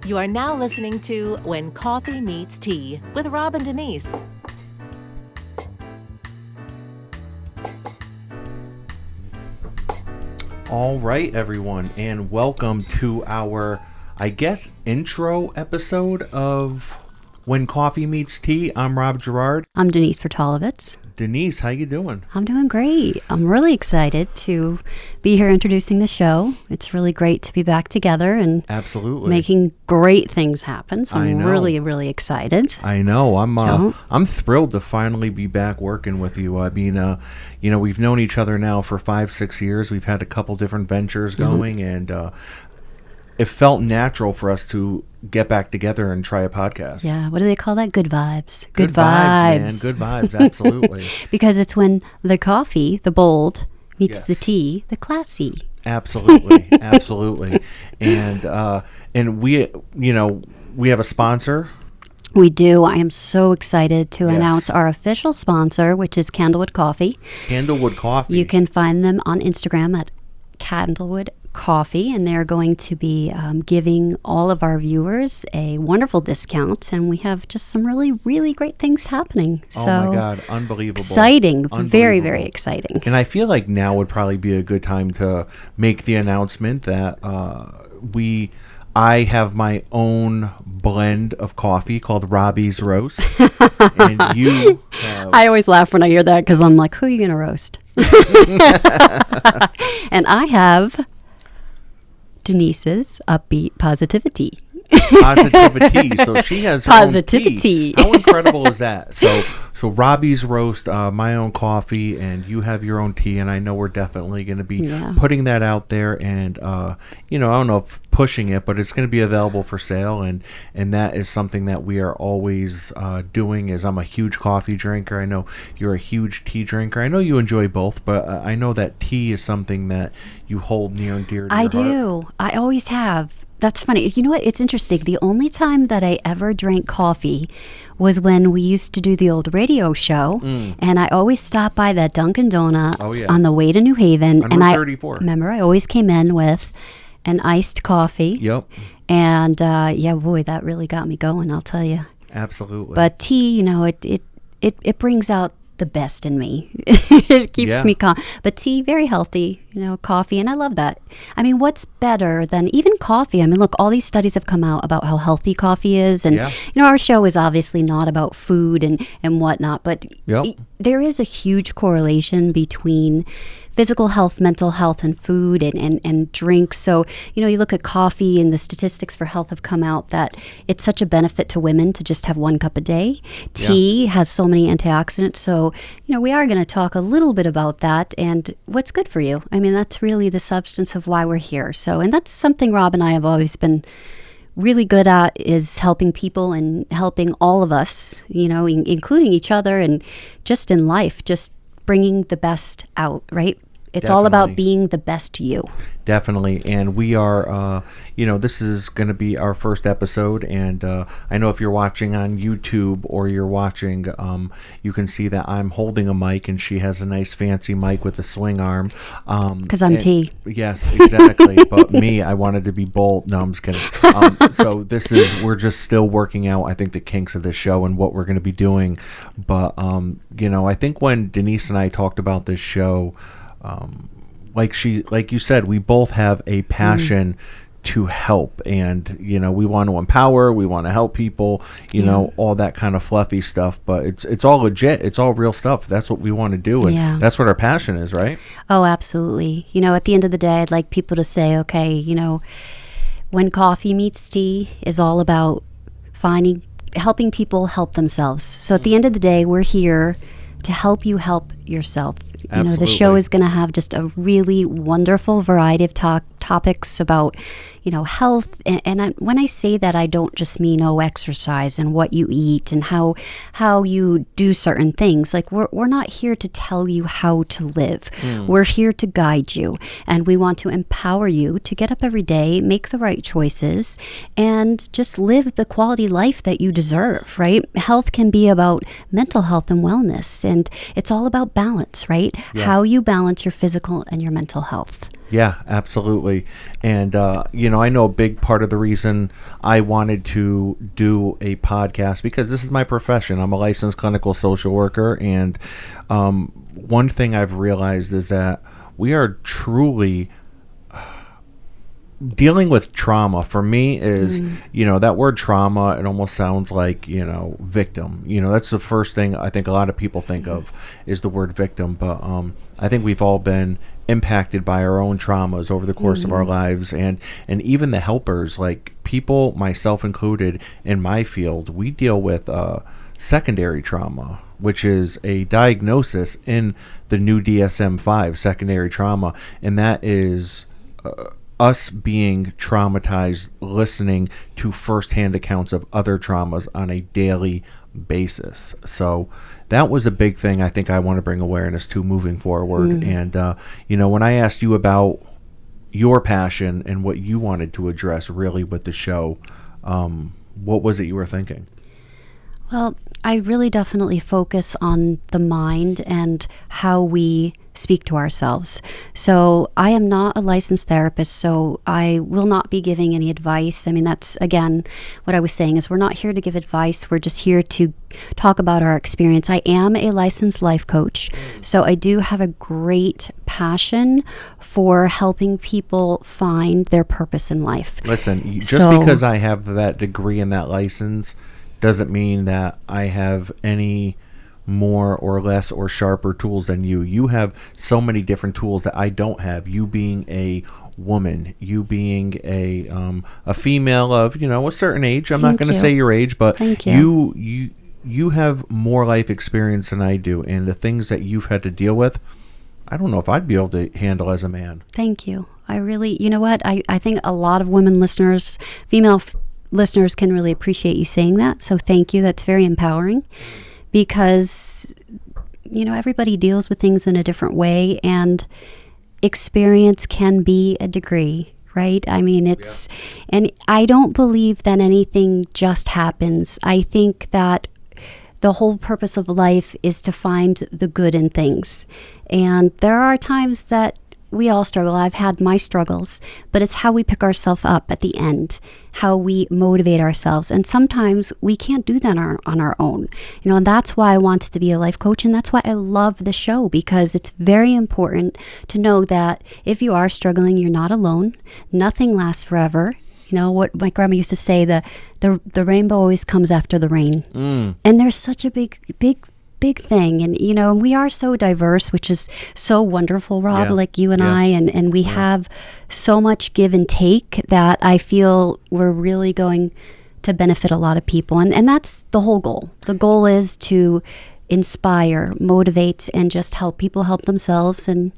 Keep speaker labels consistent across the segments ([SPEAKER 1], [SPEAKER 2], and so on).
[SPEAKER 1] You are now listening to When Coffee Meets Tea with Rob and Denise.
[SPEAKER 2] All right, everyone, and welcome to our, intro episode of When Coffee Meets Tea. I'm Rob Gerard.
[SPEAKER 3] I'm Denise Pertalovitz.
[SPEAKER 2] Denise, how you doing?
[SPEAKER 3] I'm doing great. I'm really excited to be here introducing the show. It's really great to be back together and
[SPEAKER 2] absolutely
[SPEAKER 3] making great things happen. So I'm really, really excited.
[SPEAKER 2] I know. I'm thrilled to finally be back working with you. I mean, we've known each other now for 5-6 years. We've had a couple different ventures going, and it felt natural for us to get back together and try a podcast.
[SPEAKER 3] Yeah, what do they call that? Good vibes.
[SPEAKER 2] Good vibes, man. Good vibes, absolutely.
[SPEAKER 3] Because it's when the coffee, the bold, meets the tea, the classy.
[SPEAKER 2] Absolutely, absolutely. And we have a sponsor.
[SPEAKER 3] We do. I am so excited to announce our official sponsor, which is Candlewood Coffee.
[SPEAKER 2] Candlewood Coffee.
[SPEAKER 3] You can find them on Instagram at Candlewood Coffee, and they're going to be giving all of our viewers a wonderful discount, and we have just some really, really great things happening. So,
[SPEAKER 2] oh my God, unbelievable.
[SPEAKER 3] Exciting. Very, very exciting.
[SPEAKER 2] And I feel like now would probably be a good time to make the announcement that I have my own blend of coffee called Robbie's Roast. And you have...
[SPEAKER 3] I always laugh when I hear that because I'm like, who are you going to roast? And I have Denise's Upbeat Positivity.
[SPEAKER 2] Positivity. So she has her
[SPEAKER 3] Positivity.
[SPEAKER 2] Own tea. How incredible is that? So Robbie's Roast, my own coffee, and you have your own tea, and I know we're definitely going to be putting that out there, and I don't know if pushing it, but it's going to be available for sale, and that is something that we are always doing. Is I'm a huge coffee drinker. I know you're a huge tea drinker. I know you enjoy both, but I know that tea is something that you hold near and dear to your heart.
[SPEAKER 3] I do. I always have. That's funny. You know what? It's interesting. The only time that I ever drank coffee was when we used to do the old radio show, and I always stopped by that Dunkin' Donuts on the way to New Haven.
[SPEAKER 2] On Route 34.
[SPEAKER 3] Remember, I always came in with an iced coffee.
[SPEAKER 2] Yep.
[SPEAKER 3] And boy, that really got me going, I'll tell you.
[SPEAKER 2] Absolutely.
[SPEAKER 3] But tea, it brings out the best in me. It keeps me calm. But tea, very healthy, coffee, and I love that. I mean, what's better than even coffee? I mean, look, all these studies have come out about how healthy coffee is, and our show is obviously not about food and whatnot, but there is a huge correlation between physical health, mental health, and food and drinks. So, you look at coffee, and the statistics for health have come out that it's such a benefit to women to just have 1 cup a day. Tea has so many antioxidants. So, we are going to talk a little bit about that and what's good for you. I mean, that's really the substance of why we're here. So, and that's something Rob and I have always been really good at, is helping people and helping all of us, including each other, and just in life, just bringing the best out, right? It's all about being the best you.
[SPEAKER 2] Definitely. And we are, this is going to be our first episode. And I know if you're watching on YouTube or you're watching, you can see that I'm holding a mic and she has a nice fancy mic with a swing arm.
[SPEAKER 3] Because I'm tea.
[SPEAKER 2] Yes, exactly. But me, I wanted to be bold. No, I'm just kidding. So we're just still working out, I think, the kinks of this show and what we're going to be doing. But, I think when Denise and I talked about this show, like you said, we both have a passion to help, and we want to empower, we want to help people, all that kind of fluffy stuff, but it's all legit, it's all real stuff. That's what we want to do, and that's what our passion is, right?
[SPEAKER 3] Oh, absolutely. At the end of the day, I'd like people to say, okay, when Coffee Meets Tea is all about helping people help themselves. So at the end of the day, we're here to help you help yourself.
[SPEAKER 2] Absolutely.
[SPEAKER 3] You know, the show is going to have just a really wonderful variety of topics about, you know, health. And when I say that, I don't just mean, exercise and what you eat and how you do certain things. Like, we're not here to tell you how to live. We're here to guide you. And we want to empower you to get up every day, make the right choices, and just live the quality life that you deserve, right? Health can be about mental health and wellness. And it's all about balance, right?
[SPEAKER 2] Yeah.
[SPEAKER 3] How you balance your physical and your mental health.
[SPEAKER 2] Yeah, absolutely. And, you know, I know a big part of the reason I wanted to do a podcast, because this is my profession. I'm a licensed clinical social worker. And one thing I've realized is that we are truly dealing with trauma. For me is, you know, that word trauma, it almost sounds like, you know, victim. You know, that's the first thing I think a lot of people think of is the word victim. But I think we've all been impacted by our own traumas over the course of our lives, and even the helpers, like people, myself included, in my field, we deal with secondary trauma, which is a diagnosis in the new DSM-5, secondary trauma, and that is us being traumatized, listening to firsthand accounts of other traumas on a daily basis. So that was a big thing I think I want to bring awareness to moving forward. And, you know, when I asked you about your passion and what you wanted to address really with the show, what was it you were thinking?
[SPEAKER 3] Well, I really definitely focus on the mind and how we speak to ourselves. So I am not a licensed therapist, so I will not be giving any advice. I mean, that's, again, what I was saying is we're not here to give advice. We're just here to talk about our experience. I am a licensed life coach, so I do have a great passion for helping people find their purpose in life.
[SPEAKER 2] Listen, just because I have that degree and that license doesn't mean that I have any more or less or sharper tools than you. You have so many different tools that I don't have. You being a woman, you being a female of, you know, a certain age. I'm not going to say your age, but you have more life experience than I do, and the things that you've had to deal with, I don't know if I'd be able to handle as a man.
[SPEAKER 3] Thank you. I really, you know what? I think a lot of women listeners, female listeners, can really appreciate you saying that. So thank you. That's very empowering. Because, you know, everybody deals with things in a different way, and experience can be a degree, right? I mean, and I don't believe that anything just happens. I think that the whole purpose of life is to find the good in things. And there are times that we all struggle. I've had my struggles, but it's how we pick ourselves up at the end, how we motivate ourselves. And sometimes we can't do that on our own. You know, and that's why I wanted to be a life coach. And that's why I love the show, because it's very important to know that if you are struggling, you're not alone. Nothing lasts forever. You know, what my grandma used to say, the rainbow always comes after the rain. And there's such a big thing. And, you know, we are so diverse, which is so wonderful, Rob, like you and I, and we have so much give and take that I feel we're really going to benefit a lot of people. And that's the whole goal. The goal is to inspire, motivate, and just help people help themselves, and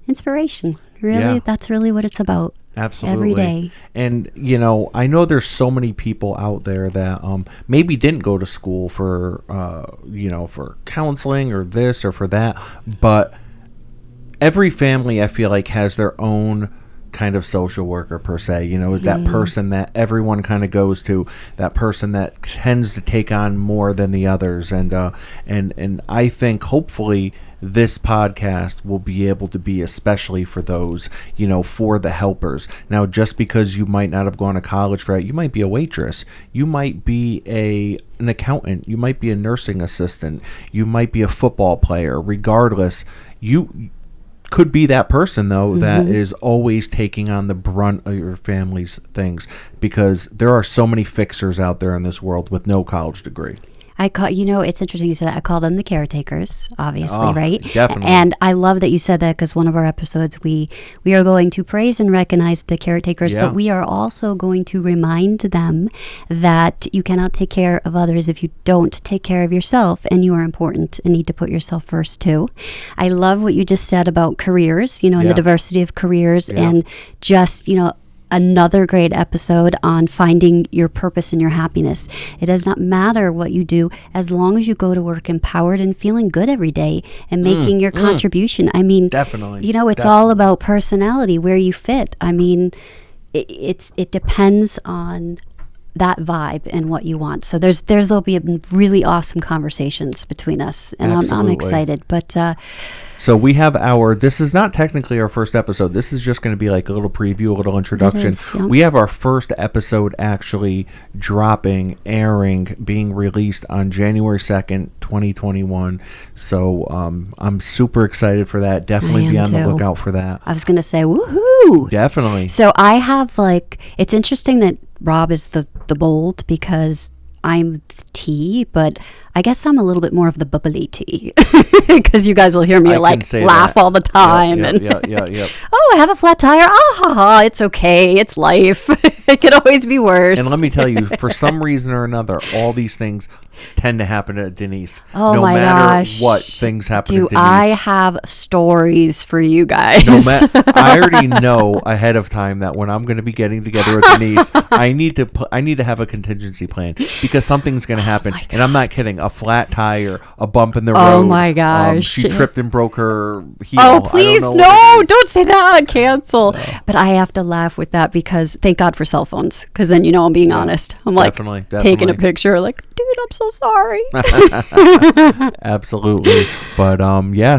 [SPEAKER 3] inspiration. Really, that's really what it's about.
[SPEAKER 2] Absolutely.
[SPEAKER 3] Every day.
[SPEAKER 2] And, you know, I know there's so many people out there that maybe didn't go to school for, you know, for counseling or this or for that. But every family, I feel like, has their own kind of social worker per se. You know, that person that everyone kind of goes to, that person that tends to take on more than the others. And I think hopefully this podcast will be able to be especially for those, you know, for the helpers. Now, just because you might not have gone to college for that, you might be a waitress, you might be an accountant, you might be a nursing assistant, you might be a football player. Regardless, you could be that person, though, that is always taking on the brunt of your family's things, because there are so many fixers out there in this world with no college degree.
[SPEAKER 3] It's interesting you said that. I call them the caretakers, obviously, right?
[SPEAKER 2] Definitely.
[SPEAKER 3] And I love that you said that, because one of our episodes, we are going to praise and recognize the caretakers, but we are also going to remind them that you cannot take care of others if you don't take care of yourself, and you are important and need to put yourself first too. I love what you just said about careers, and the diversity of careers, and just, another great episode on finding your purpose and your happiness. It does not matter what you do, as long as you go to work empowered and feeling good every day and making your contribution. I mean,
[SPEAKER 2] definitely.
[SPEAKER 3] It's all about personality, where you fit. I mean, it depends on that vibe and what you want. So there'll be really awesome conversations between us, and I'm excited. But
[SPEAKER 2] so we have this is not technically our first episode. This is just going to be like a little preview, a little introduction. We have our first episode actually airing, being released on January 2nd, 2021. So I'm super excited for that. Definitely be on the lookout for that.
[SPEAKER 3] I was going to say, woohoo!
[SPEAKER 2] Definitely.
[SPEAKER 3] So I have it's interesting that Rob is the bold, because I'm tea, but I guess I'm a little bit more of the bubbly tea, because you guys will hear me laugh all the time. Oh, I have a flat tire. It's okay. It's life. It could always be worse.
[SPEAKER 2] And let me tell you, for some reason or another, all these things tend to happen to Denise.
[SPEAKER 3] Oh,
[SPEAKER 2] no
[SPEAKER 3] my
[SPEAKER 2] matter
[SPEAKER 3] gosh.
[SPEAKER 2] what things happen to Denise.
[SPEAKER 3] I have stories for you guys?
[SPEAKER 2] I already know ahead of time that when I'm going to be getting together with Denise, I need to have a contingency plan, because something's going to happen. And I'm not kidding. A flat tire, a bump in the road.
[SPEAKER 3] Oh my gosh.
[SPEAKER 2] She tripped and broke her heel.
[SPEAKER 3] Oh, please, don't say that. Cancel. No. But I have to laugh with that, because thank God for cell phones, because then I'm being honest. I'm
[SPEAKER 2] definitely.
[SPEAKER 3] Taking a picture, like, dude, I'm so sorry.
[SPEAKER 2] Absolutely. But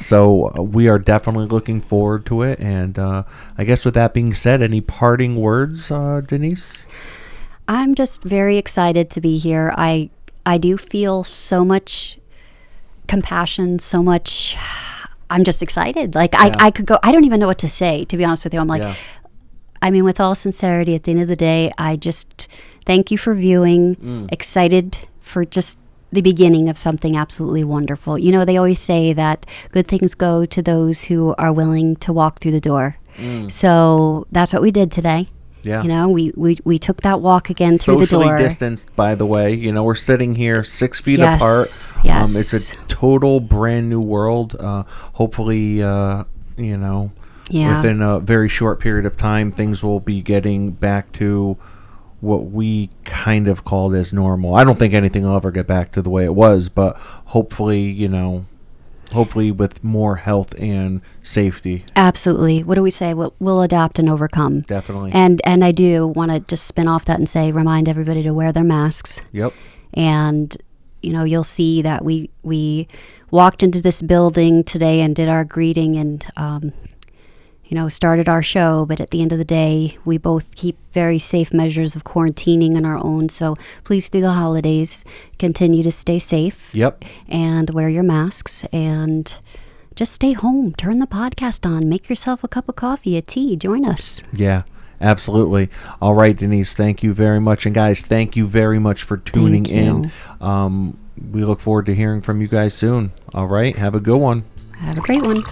[SPEAKER 2] so we are definitely looking forward to it. And I guess with that being said, any parting words, Denise?
[SPEAKER 3] I'm just very excited to be here. I do feel so much compassion, so much. I'm just excited. I could go. I don't even know what to say, to be honest with you. I'm I mean, with all sincerity, at the end of the day, I just thank you for viewing. Excited for just the beginning of something absolutely wonderful. They always say that good things go to those who are willing to walk through the door. So that's what we did today.
[SPEAKER 2] Yeah.
[SPEAKER 3] We took that walk again through the door.
[SPEAKER 2] Socially distanced, by the way. We're sitting here 6 feet
[SPEAKER 3] yes,
[SPEAKER 2] apart.
[SPEAKER 3] Yes.
[SPEAKER 2] It's a total brand new world. Hopefully, within a very short period of time, things will be getting back to what we kind of called as normal. I don't think anything will ever get back to the way it was, but hopefully with more health and safety.
[SPEAKER 3] Absolutely. What do we say? We'll adapt and overcome.
[SPEAKER 2] Definitely.
[SPEAKER 3] And I do want to just spin off that and say, remind everybody to wear their masks.
[SPEAKER 2] Yep.
[SPEAKER 3] And you'll see that we walked into this building today and did our greeting and started our show, but at the end of the day, we both keep very safe measures of quarantining on our own. So please, through the holidays, continue to stay safe.
[SPEAKER 2] Yep.
[SPEAKER 3] And wear your masks, and just stay home. Turn the podcast on. Make yourself a cup of coffee, a tea. Join us.
[SPEAKER 2] Yeah, absolutely. All right, Denise, thank you very much. And guys, thank you very much for tuning in. We look forward to hearing from you guys soon. All right, have a good one.
[SPEAKER 3] Have a great one.